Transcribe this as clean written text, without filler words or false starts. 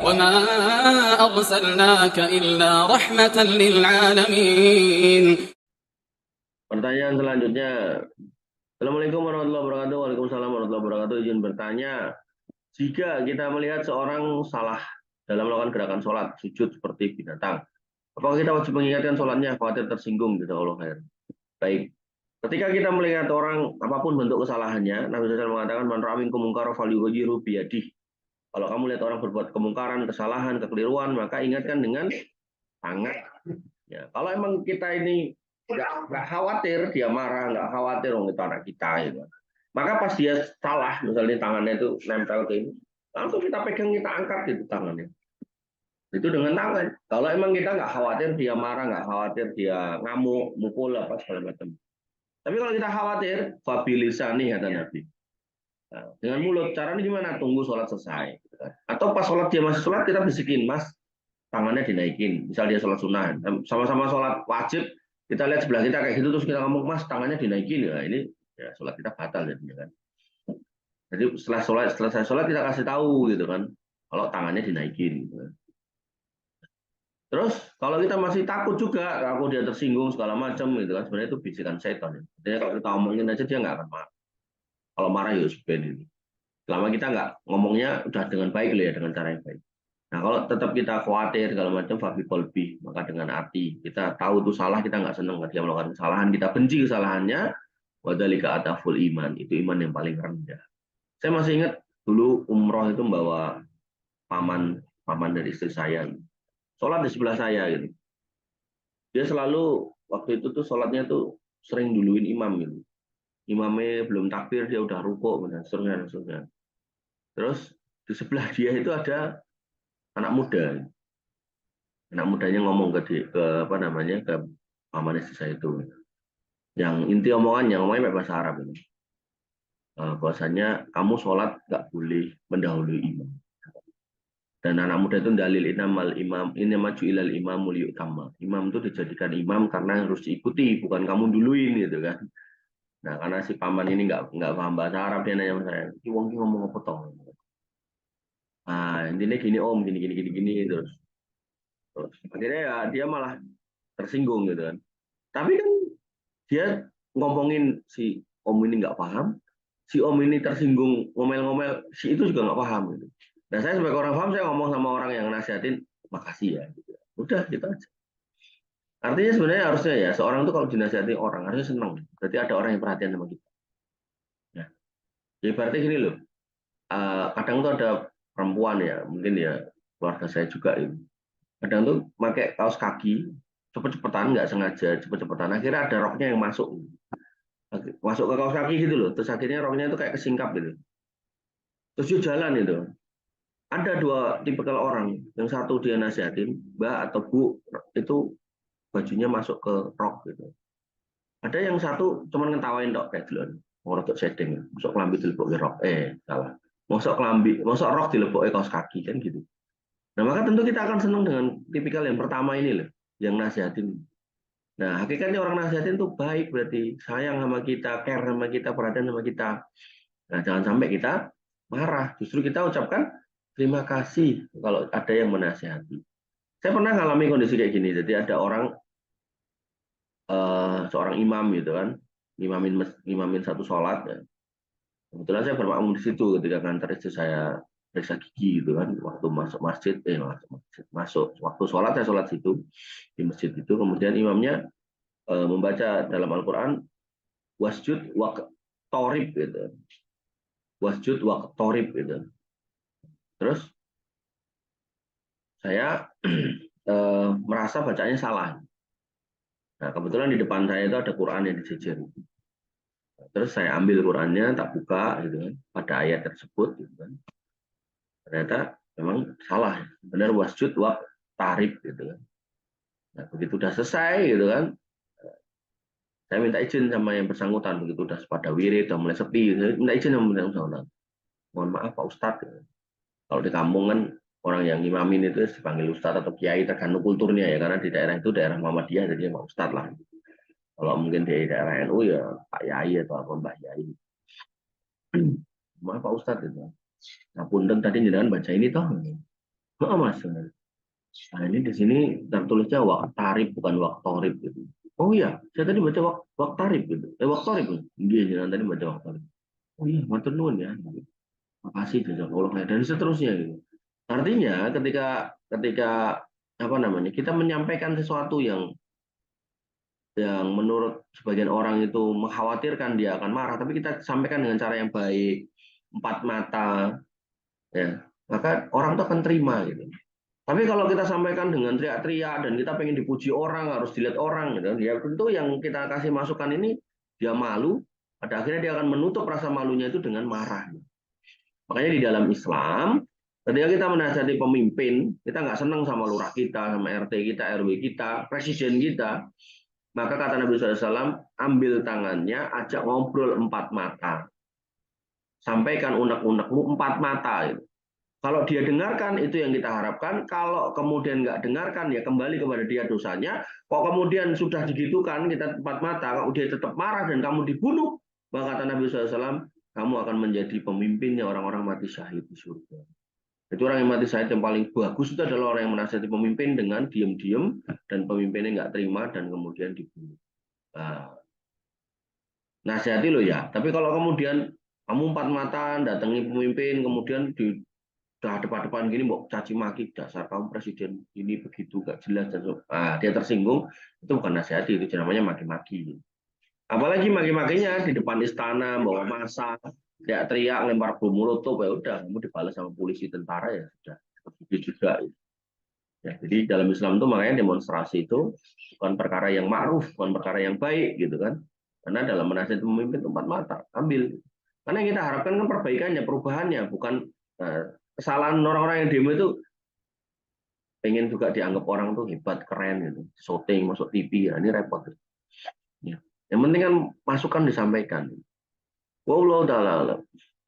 وما أرسلناك إلا رحمة للعالمين. Pertanyaan selanjutnya. Assalamualaikum warahmatullahi wabarakatuh. Waalaikumsalam warahmatullahi wabarakatuh. Izin bertanya, jika kita melihat seorang salah dalam melakukan gerakan sholat, sujud seperti binatang, apakah kita wajib mengingatkan sholatnya, khawatir tersinggung? Gitu, Allah khair. Baik. Ketika kita melihat orang, apapun bentuk kesalahannya, Nabi SAW mengatakan, man ra'a minkum munkara falyughayyirhu biyadihi. Kalau kamu lihat orang berbuat kemungkaran, kesalahan, kekeliruan, maka ingatkan dengan tangan. Ya, kalau emang kita ini nggak khawatir dia marah, nggak khawatir itu anak kita, gitu. Maka pas dia salah, misalnya tangannya itu nempel ke ini, langsung kita pegang, kita angkat itu tangannya. Itu dengan tangan. Kalau emang kita nggak khawatir dia marah, nggak khawatir dia ngamuk, mukul apa segala macam. Tapi kalau kita khawatir, fabilisani kata Nabi. Nah, dengan mulut, caranya gimana? Tunggu sholat selesai. Atau pas sholat dia masih sholat, kita bisikin, Mas, tangannya dinaikin. Misal dia sholat sunnah, sama-sama sholat wajib, kita lihat sebelah kita kayak gitu, terus kita ngomong, Mas, tangannya dinaikin. Ya, ini ya sholat kita batal jadinya kan. Jadi selesai sholat kita kasih tahu gitu kan, kalau tangannya dinaikin. Gitu. Terus kalau kita masih takut juga, takut dia tersinggung segala macam gitu kan, sebenarnya itu bisikan setan. Jadi kalau kita omongin aja dia nggak akan marah. Kalau marah ya sebenarnya. Selama kita nggak ngomongnya udah dengan baik loh ya, dengan cara yang baik. Nah kalau tetap kita khawatir segala macam, fabi kolbi, maka dengan hati kita tahu itu salah, kita nggak senang dia melakukan kesalahan, kita benci kesalahannya, wadalika ataful iman, itu iman yang paling rendah. Saya masih ingat dulu umroh itu membawa paman dari istri saya, sholat di sebelah saya gitu. Dia selalu waktu itu tuh sholatnya tuh sering duluin imam gitu. Imamnya belum takbir dia udah rukuk dan seterusnya. Terus di sebelah dia itu ada anak muda. Anak mudanya ngomong ke apa namanya, ke paman istri saya itu. Yang inti omongannya pakai bahasa Arab ini. Bahwasanya kamu sholat nggak boleh mendahului imam. Dan anak muda itu dalil inamal imam ini maju ilal imam uliyutama. Imam itu dijadikan imam karena harus diikuti, bukan kamu duluin gitu kan. Nah karena si paman ini nggak paham bahasa Arab, dia nanya sama saya, "Ki wong ki ngomong apa toh?" Ah intinya gini om, gini terus akhirnya ya dia malah tersinggung gitu kan. Tapi kan dia ngomongin si om ini nggak paham, si om ini tersinggung ngomel-ngomel, si itu juga nggak paham gitu. Nah saya sebagai orang paham, saya ngomong sama orang yang nasihatin, makasih ya. Gitu. Udah gitu aja. Artinya sebenarnya harusnya ya seorang itu kalau dinasihati orang harusnya senang. Berarti ada orang yang perhatian sama kita. Nah, jadi berarti gini loh. Kadang tuh ada perempuan ya, mungkin ya keluarga saya juga itu. Kadang tuh pakai kaos kaki, cepet-cepetan nggak sengaja, cepet-cepetan. Akhirnya ada roknya yang masuk ke kaos kaki gitu loh. Terus akhirnya roknya itu kayak kesingkap gitu. Terus dia jalan itu. Ada dua tipe kalau orang. Yang satu dia nasihatin, Mbak atau Bu, itu bajunya masuk ke rok gitu. Ada yang satu cuma ngetawain dok kayak duluan. Mau rotok setting, masuk kelambi dilebok rok. Salah. Masuk rok dilebok kaos kaki kan gitu. Nah maka tentu kita akan senang dengan tipikal yang pertama ini loh, yang nasihatin. Nah hakikatnya orang nasihatin tuh baik, berarti sayang sama kita, care sama kita, perhatian sama kita. Nah jangan sampai kita marah, justru kita ucapkan terima kasih kalau ada yang menasihati. Saya pernah mengalami kondisi kayak gini, jadi ada orang seorang imam gitu kan, imamin satu sholat ya. Kebetulan saya bermakmum di situ ketika ngantar istri saya periksa gigi gitu kan, waktu masuk masjid, masuk waktu sholat, saya sholat situ di masjid itu, kemudian imamnya membaca dalam Al-Quran wasjud waqtorib gitu, wasjud waqtorib gitu. Terus saya merasa bacanya salah. Nah kebetulan di depan saya itu ada Quran yang dijejer. Terus saya ambil Qurannya, tak buka gitu kan, pada ayat tersebut gitu kan. Ternyata memang salah, benar wasjud wa tarib gitu kan. Nah, begitu udah selesai gitu kan, saya minta izin sama yang bersangkutan, begitu udah pada wirid, udah mulai sepi, saya minta izin sama yang bersangkutan. Mohon maaf Pak Ustadz, gitu. Kalau di kampung kan orang yang imamin itu dipanggil Ustadz atau Kiai tergantung kulturnya ya, karena di daerah itu daerah Muhammadiyah jadi Pak Ustadz lah. Kalau mungkin di daerah NU ya Pak Yai atau apa Mbak Yai. Maaf Pak Ustadz gitu. Nah punten tadi jangan baca ini toh. Oh, Mas. Nah, ini di sini tertulisnya waktarib bukan waktorib gitu. Oh iya, saya tadi baca waktarib gitu. Waktorib. Iya, jangan tadi baca waktarib. Oh iya, matur nuwun ya. Makasih jazakallah khair dan seterusnya gitu. Artinya ketika ketika apa namanya kita menyampaikan sesuatu yang menurut sebagian orang itu mengkhawatirkan dia akan marah, tapi kita sampaikan dengan cara yang baik, empat mata, ya, maka orang tuh akan terima gitu. Tapi kalau kita sampaikan dengan teriak-teriak dan kita pengen dipuji orang, harus dilihat orang, gitu, ya tentu yang kita kasih masukan ini dia malu, pada akhirnya dia akan menutup rasa malunya itu dengan marah. Makanya di dalam Islam, ketika kita menasihati pemimpin, kita nggak senang sama lurah kita, sama RT kita, RW kita, presiden kita, maka kata Nabi SAW, ambil tangannya, ajak ngobrol empat mata. Sampaikan unek-unekmu empat mata. Gitu. Kalau dia dengarkan, itu yang kita harapkan. Kalau kemudian nggak dengarkan, ya kembali kepada dia dosanya. Kok kemudian sudah digitukan, kita empat mata, kalau dia tetap marah dan kamu dibunuh, maka kata Nabi SAW, kamu akan menjadi pemimpinnya orang-orang mati syahid di surga. Itu orang yang mati syahid yang paling bagus itu adalah orang yang menasihati pemimpin dengan diam-diam dan pemimpinnya nggak terima dan kemudian dibunuh. Nah, nasihati lo ya. Tapi kalau kemudian kamu empat mata datangi pemimpin, kemudian di depan-depan gini mau caci maki dasar kamu presiden ini begitu gak jelas dan dia tersinggung, itu bukan nasihati, itu namanya maki-maki. Apalagi maki-makinya di depan istana bawa massa, teriak-teriak lempar bom molotov, ya udah kamu dibalas sama polisi tentara ya sudah begitu juga. Ya, jadi dalam Islam itu makanya demonstrasi itu bukan perkara yang ma'ruf, bukan perkara yang baik gitu kan. Karena dalam menasihati pemimpin empat mata, ambil. Karena yang kita harapkan kan perbaikannya, perubahannya, bukan kesalahan orang-orang yang demo itu pengen juga dianggap orang tuh hebat, keren gitu. Shooting, masuk TV, ya ini repot. Ya. Yang penting kan masukan disampaikan. Wallahu ta'ala alam.